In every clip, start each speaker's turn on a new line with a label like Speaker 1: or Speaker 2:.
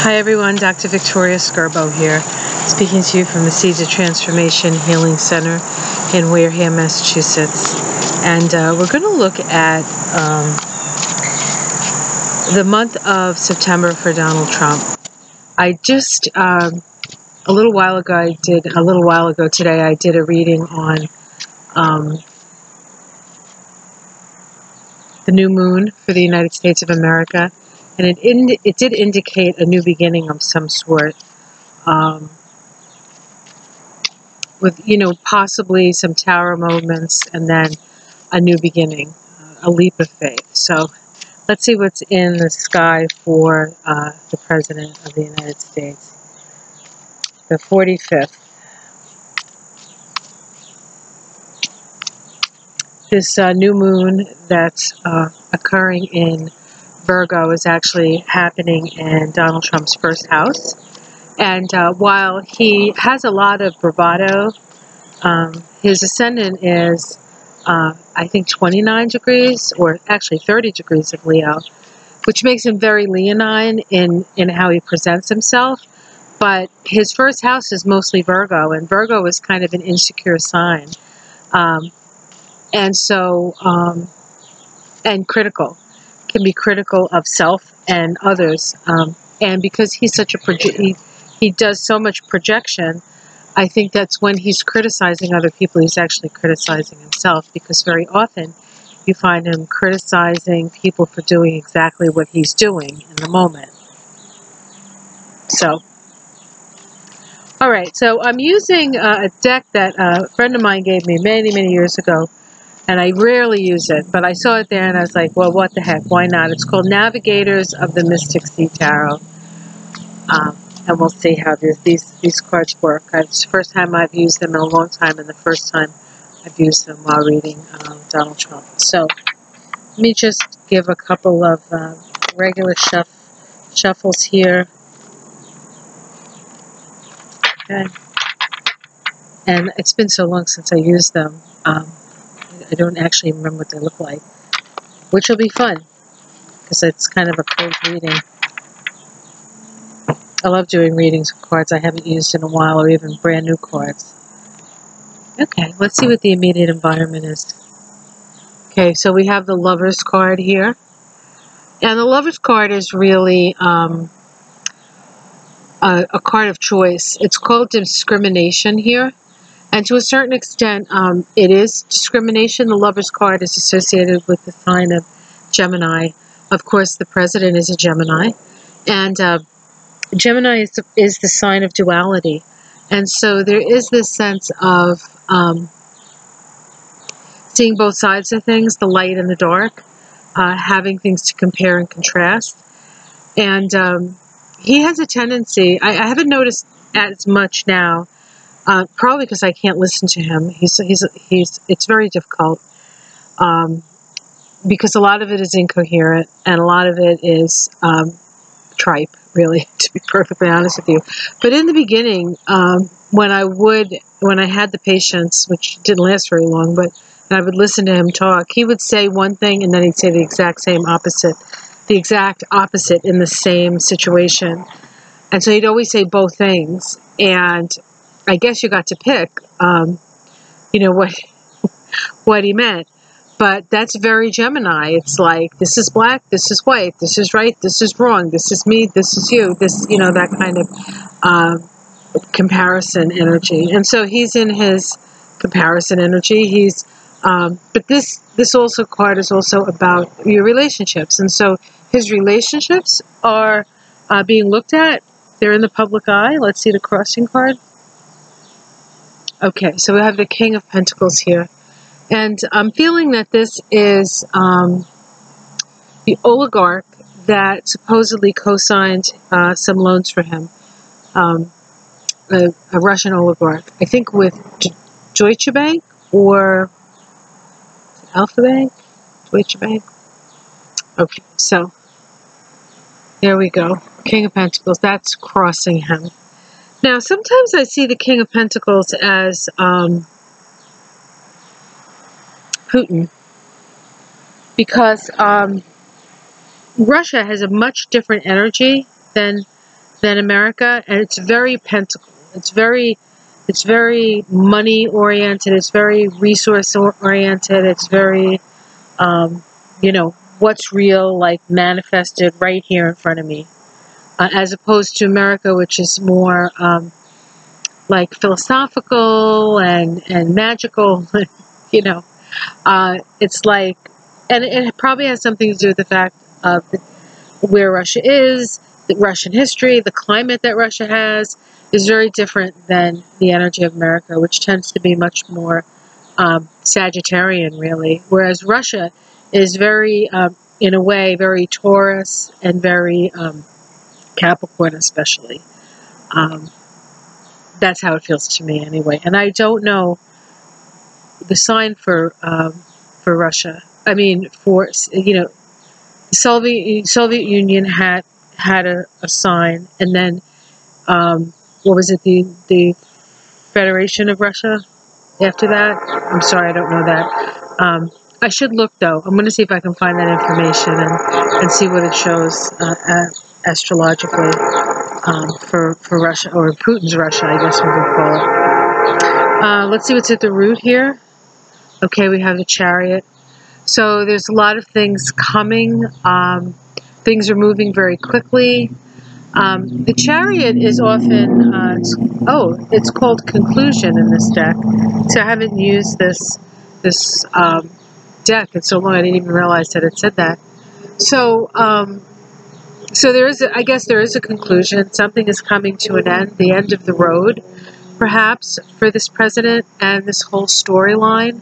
Speaker 1: Hi everyone, Dr. Victoria Skirbo here, speaking to you from the Seeds of Transformation Healing Center in Wareham, Massachusetts. And we're going to look at the month of September for Donald Trump. I just, a little while ago today, I did a reading on the new moon for the United States of America. And it did indicate a new beginning of some sort, with, possibly some tower moments and then a new beginning, a leap of faith. So let's see what's in the sky for the President of the United States. The 45th. This new moon that's occurring in Virgo is actually happening in Donald Trump's first house. And while he has a lot of bravado, his ascendant is, I think, 29 degrees, or actually 30 degrees of Leo, which makes him very leonine in how he presents himself. But his first house is mostly Virgo, and Virgo is kind of an insecure sign. And critical, can be critical of self and others. And because he's such a he does so much projection, I think that's when he's criticizing other people, he's actually criticizing himself, because very often you find him criticizing people for doing exactly what he's doing in the moment. So, all right, so I'm using a deck that a friend of mine gave me many, many years ago, and I rarely use it, but I saw it there and I was like, well, what the heck, why not? It's called Navigators of the Mystic Sea Tarot. And we'll see how these cards work. It's the first time I've used them in a long time, and the first time I've used them while reading Donald Trump. So let me just give a couple of regular shuffles here. Okay. And it's been so long since I used them, I don't actually remember what they look like, which will be fun, because it's kind of a cold reading. I love doing readings of cards I haven't used in a while, or even brand new cards. Okay, let's see what the immediate environment is. Okay, so we have the Lover's card here. And the Lover's card is really a card of choice. It's called discrimination here. And to a certain extent, it is discrimination. The Lover's card is associated with the sign of Gemini. Of course, the President is a Gemini. And Gemini is the sign of duality. And so there is this sense of seeing both sides of things, the light and the dark, having things to compare and contrast. And he has a tendency, I haven't noticed as much now, probably because I can't listen to him. It's very difficult, because a lot of it is incoherent, and a lot of it is tripe, really, to be perfectly honest with you. But in the beginning, when I had the patience, which didn't last very long, but I would listen to him talk, he would say one thing and then he'd say the exact opposite in the same situation. And so he'd always say both things. And I guess you got to pick, what he meant. But that's very Gemini. It's like, this is black, this is white, this is right, this is wrong, this is me, this is you, that kind of comparison energy. And so he's in his comparison energy. But this card is also about your relationships. And so his relationships are being looked at. They're in the public eye. Let's see the crossing card. Okay, so we have the King of Pentacles here. And I'm feeling that this is the oligarch that supposedly co-signed some loans for him, a Russian oligarch, I think with Deutsche Bank or Alpha Bank, Deutsche Bank. Okay, so there we go. King of Pentacles, that's crossing him. Now, sometimes I see the King of Pentacles as Putin, because Russia has a much different energy than than America, and it's very pentacle. It's very money oriented. It's very resource oriented. It's very, you know, what's real, like manifested right here in front of me, as opposed to America, which is more like philosophical and magical. You know, it's like, and it probably has something to do with the fact of where Russia is, the Russian history, the climate that Russia has is very different than the energy of America, which tends to be much more Sagittarian, really. Whereas Russia is very, in a way, very Taurus and very Capricorn, especially. That's how it feels to me, anyway. And I don't know the sign for Russia. I mean, for, you know, the Soviet Union had a sign, and then what was it, the Federation of Russia after that? I'm sorry, I don't know that. I should look, though. I'm going to see if I can find that information and see what it shows astrologically for Russia, or Putin's Russia, I guess we could call it. Let's see what's at the root here. Okay, we have the Chariot. So there's a lot of things coming. Things are moving very quickly. The Chariot is often, it's called Conclusion in this deck. So I haven't used this deck in so long I didn't even realize that it said that. So, so there is, I guess there is a conclusion. Something is coming to an end, the end of the road, perhaps, for this president and this whole storyline.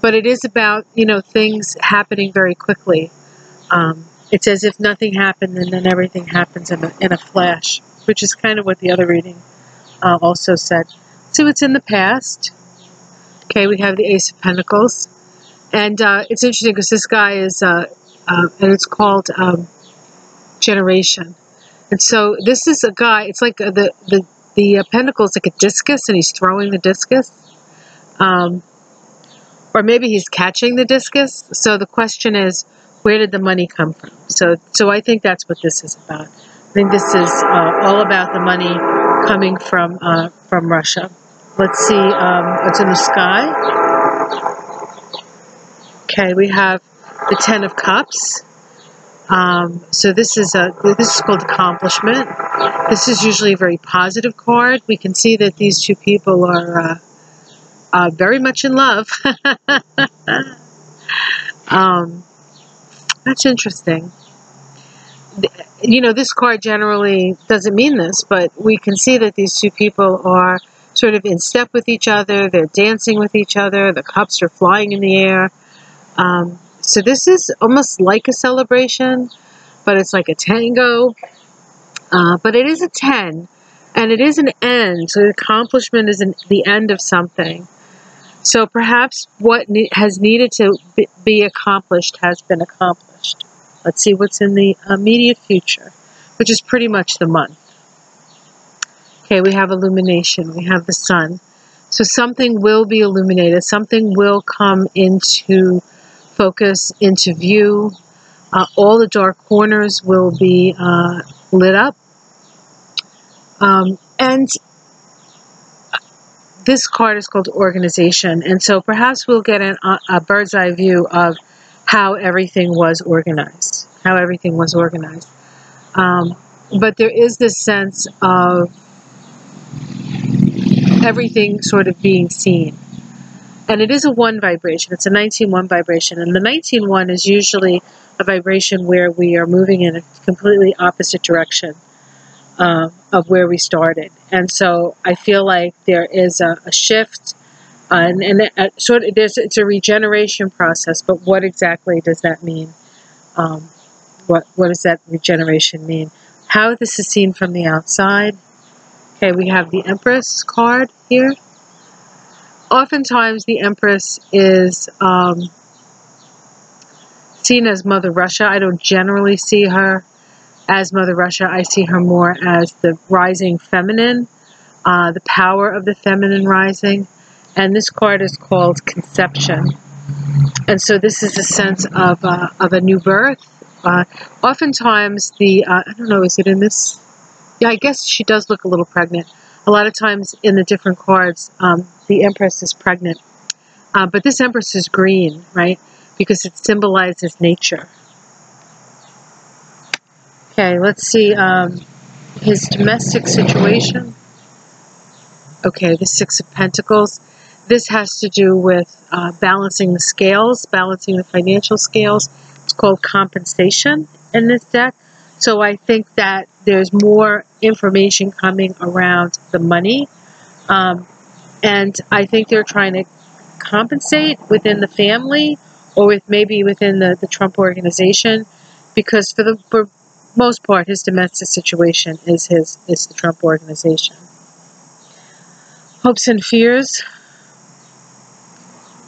Speaker 1: But it is about, you know, things happening very quickly. It's as if nothing happened and then everything happens in a flash, which is kind of what the other reading also said. So it's in the past. Okay, we have the Ace of Pentacles. And it's interesting because this guy is, and it's called Generation. And so this is a guy, it's like the pentacle is like a discus, and he's throwing the discus. Or maybe he's catching the discus. So the question is, where did the money come from? So I think that's what this is about. I think this is all about the money coming from Russia. Let's see what's in the sky. Okay, we have the Ten of Cups. So this is called accomplishment. This is usually a very positive card. We can see that these two people are very much in love. That's interesting. You know, this card generally doesn't mean this, but we can see that these two people are sort of in step with each other. They're dancing with each other. The cups are flying in the air. So this is almost like a celebration, but it's like a tango. But it is a 10, and it is an end. So the accomplishment is the end of something. So perhaps what has needed to be accomplished has been accomplished. Let's see what's in the immediate future, which is pretty much the month. Okay, we have illumination. We have the sun. So something will be illuminated. Something will come into focus, into view. All the dark corners will be lit up. And this card is called organization. And so perhaps we'll get a bird's eye view of how everything was organized. But there is this sense of everything sort of being seen. And it is a 1 vibration. It's a 19-1 vibration. And the 19-1 is usually a vibration where we are moving in a completely opposite direction of where we started. And so I feel like there is a shift, and sort of it's a regeneration process. But what exactly does that mean? What does that regeneration mean? How this is seen from the outside. Okay, we have the Empress card here. Oftentimes the Empress is seen as Mother Russia. I don't generally see her as Mother Russia. I see her more as the rising feminine, the power of the feminine rising. And this card is called Conception. And so this is a sense of a new birth, Oftentimes, I don't know, is it in this? Yeah, I guess she does look a little pregnant. A lot of times in the different cards, the Empress is pregnant. But this Empress is green, right? Because it symbolizes nature. Okay, let's see his domestic situation. Okay, the Six of Pentacles. This has to do with balancing the scales, balancing the financial scales. It's called compensation in this deck. So I think that there's more information coming around the money. And I think they're trying to compensate within the family or maybe within the Trump organization, because for most part, his domestic situation is the Trump organization. Hopes and fears.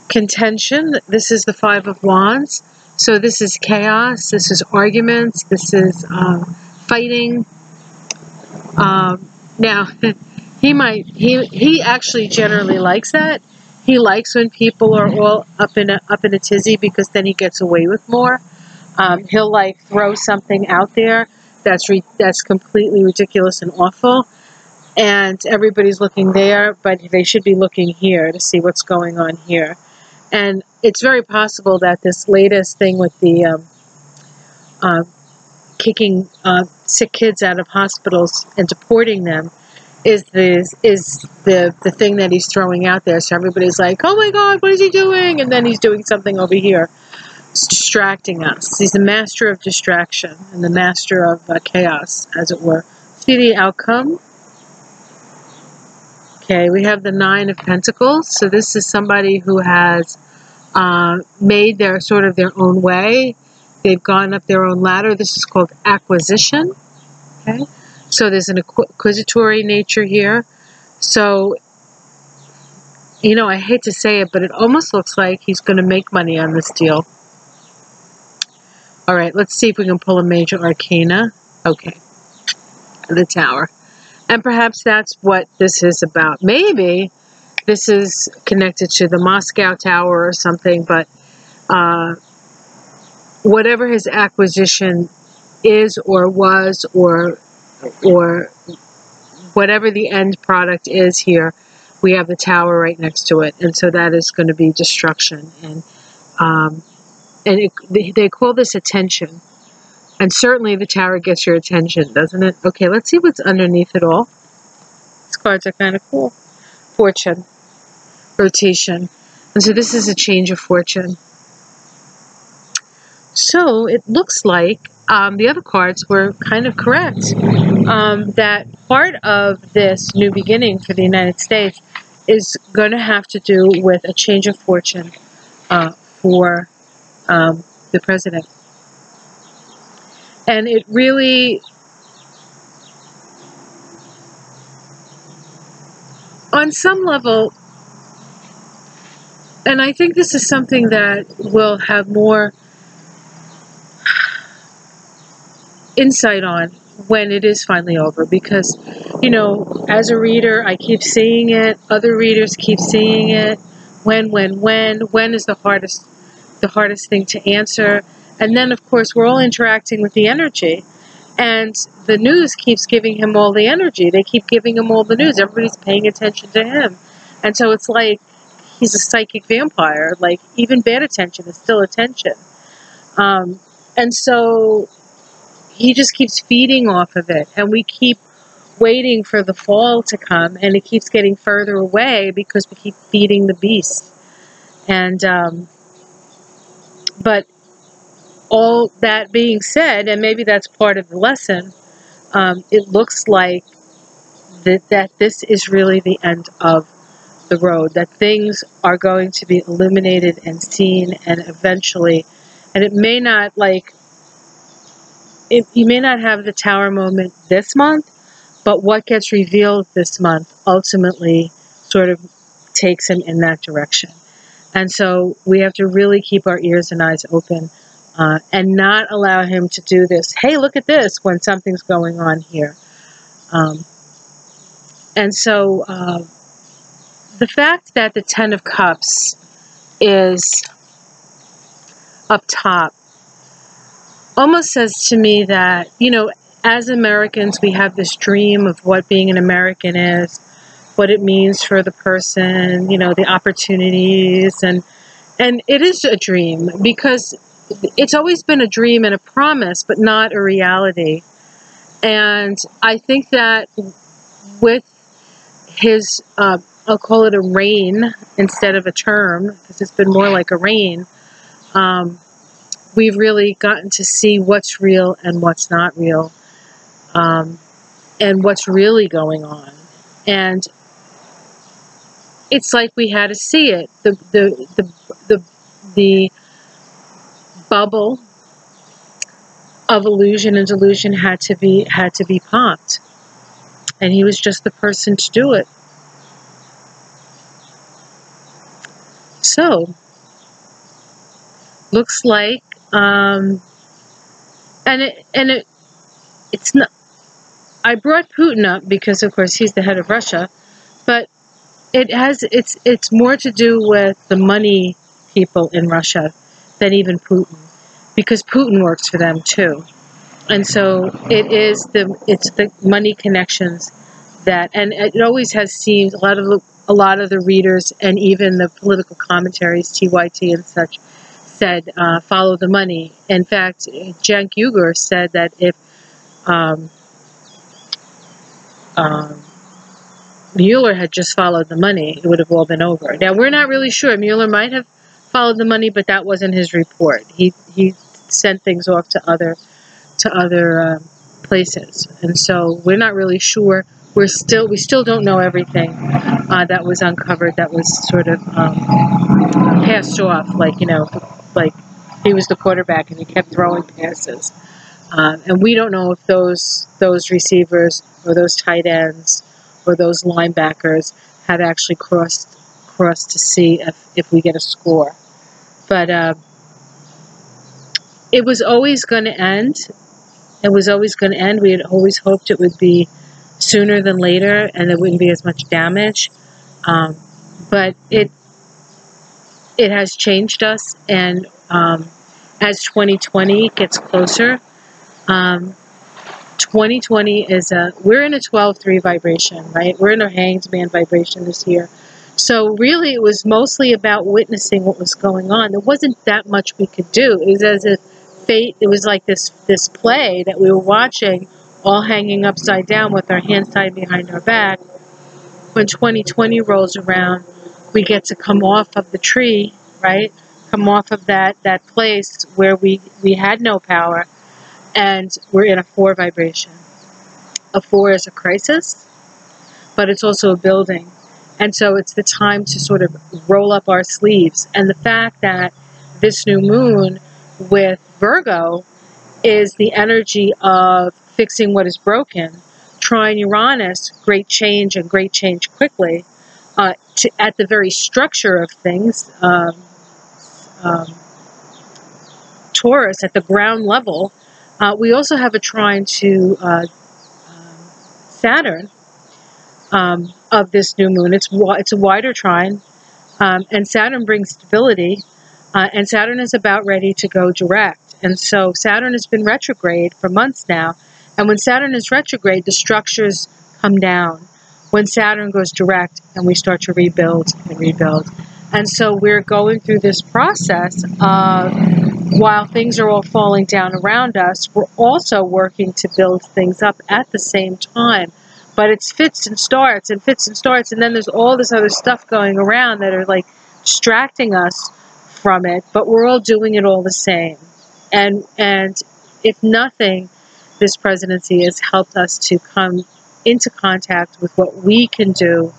Speaker 1: Contention. This is the Five of Wands. So this is chaos. This is arguments. This is fighting. Now, he actually generally likes that. He likes when people are all up in a tizzy, because then he gets away with more. He'll like throw something out there that's completely ridiculous and awful, and everybody's looking there, but they should be looking here to see what's going on here. And it's very possible that this latest thing with the kicking sick kids out of hospitals and deporting them is the thing that he's throwing out there. So everybody's like, oh my God, what is he doing? And then he's doing something over here. It's distracting us. He's the master of distraction and the master of chaos, as it were. See the outcome? Okay, we have the Nine of Pentacles. So this is somebody who has made their own way. They've gone up their own ladder. This is called acquisition. Okay, so there's an acquisitory nature here. So, you know, I hate to say it, but it almost looks like he's going to make money on this deal. All right, let's see if we can pull a major arcana. Okay, the Tower. And perhaps that's what this is about. Maybe this is connected to the Moscow Tower or something, but whatever his acquisition is or was, or whatever the end product is here, we have the Tower right next to it. And so that is going to be destruction. And they call this attention. And certainly the Tower gets your attention, doesn't it? Okay, let's see what's underneath it all. These cards are kind of cool. Fortune. Rotation. And so this is a change of fortune. So it looks like the other cards were kind of correct. That part of this new beginning for the United States is going to have to do with a change of fortune for the president. And it really, on some level, and I think this is something that will have more insight on when it is finally over, because, you know, as a reader, I keep seeing it, other readers keep seeing it. When is the hardest thing to answer? And then, of course, we're all interacting with the energy, and the news keeps giving him all the energy. They keep giving him all the news. Everybody's paying attention to him. And so it's like he's a psychic vampire. Like, even bad attention is still attention. And so he just keeps feeding off of it. And we keep waiting for the fall to come, and it keeps getting further away because we keep feeding the beast. And, but all that being said, and maybe that's part of the lesson, it looks like that this is really the end of the road, that things are going to be illuminated and seen, and eventually, and it may not, like, you may not have the Tower moment this month, but what gets revealed this month ultimately sort of takes him in that direction. And so we have to really keep our ears and eyes open and not allow him to do this, hey, look at this, when something's going on here. And so the fact that the Ten of Cups is up top almost says to me that, as Americans, we have this dream of what being an American is, what it means for the person, the opportunities, and it is a dream because it's always been a dream and a promise, but not a reality. And I think that with his, I'll call it a reign instead of a term, because it's been more like a reign, we've really gotten to see what's real and what's not real, and what's really going on. And it's like we had to see it. The bubble of illusion and delusion had to be popped, and he was just the person to do it. So looks like, it's not. I brought Putin up because, of course, he's the head of Russia, but it's more to do with the money people in Russia than even Putin, because Putin works for them too. And so it's the money connections and it always has seemed, a lot of the readers and even the political commentaries, TYT and such, said follow the money. In fact, Cenk Uygur said that if Mueller had just followed the money, it would have all been over. Now, we're not really sure. Mueller might have followed the money, but that wasn't his report. He sent things off to other places, and so we're not really sure. We still don't know everything that was uncovered, that was sort of passed off, like he was the quarterback and he kept throwing passes, and we don't know if those receivers or those tight ends or those linebackers have actually crossed to see if we get a score. But it was always going to end. It was always going to end. We had always hoped it would be sooner than later and there wouldn't be as much damage. But it has changed us, and as 2020 gets closer, 2020 we're in a 12-3 vibration, right? We're in a hanged man vibration this year. So really it was mostly about witnessing what was going on. There wasn't that much we could do. It was as if fate, it was like this play that we were watching, all hanging upside down with our hands tied behind our back. When 2020 rolls around, we get to come off of the tree, right? Come off of that place where we had no power, and we're in a 4 vibration. A 4 is a crisis, but it's also a building. And so it's the time to sort of roll up our sleeves. And the fact that this new moon with Virgo is the energy of fixing what is broken, trine Uranus, great change and great change quickly, at the very structure of things, Taurus at the ground level. We also have a trine to Saturn of this new moon. It's a wider trine, and Saturn brings stability, and Saturn is about ready to go direct. And so Saturn has been retrograde for months now, and when Saturn is retrograde, the structures come down. When Saturn goes direct, and we start to rebuild and rebuild. And so we're going through this process of, while things are all falling down around us, we're also working to build things up at the same time. But it's fits and starts, and then there's all this other stuff going around that are like distracting us from it, but we're all doing it all the same. And if nothing, this presidency has helped us to come into contact with what we can do,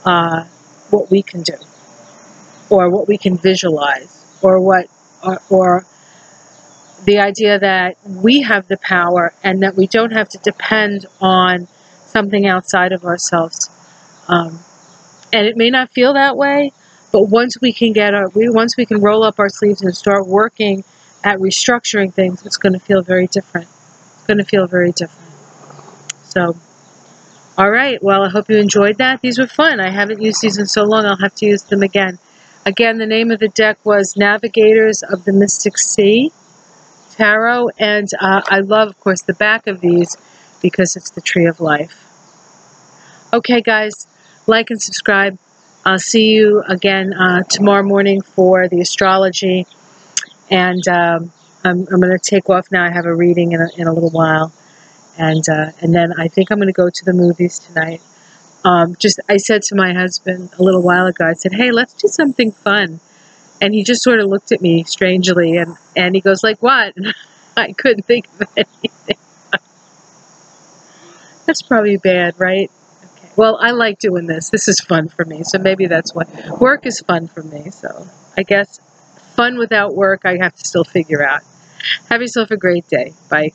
Speaker 1: or what we can visualize, or the idea that we have the power and that we don't have to depend on something outside of ourselves. And it may not feel that way, but once we can roll up our sleeves and start working at restructuring things, it's going to feel very different. It's going to feel very different. So, all right. Well, I hope you enjoyed that. These were fun. I haven't used these in so long. I'll have to use them again. Again, the name of the deck was Navigators of the Mystic Sea, tarot, and I love, of course, the back of these because it's the Tree of Life. Okay, guys, like and subscribe. I'll see you again tomorrow morning for the astrology, and I'm going to take off now. I have a reading in a little while, and then I think I'm going to go to the movies tonight. I said to my husband a little while ago, I said, hey, let's do something fun. And he just sort of looked at me strangely, and he goes, like, what? I couldn't think of anything. That's probably bad, right? Okay. Well, I like doing this. This is fun for me, so maybe that's why. Work is fun for me, so I guess fun without work I have to still figure out. Have yourself a great day. Bye.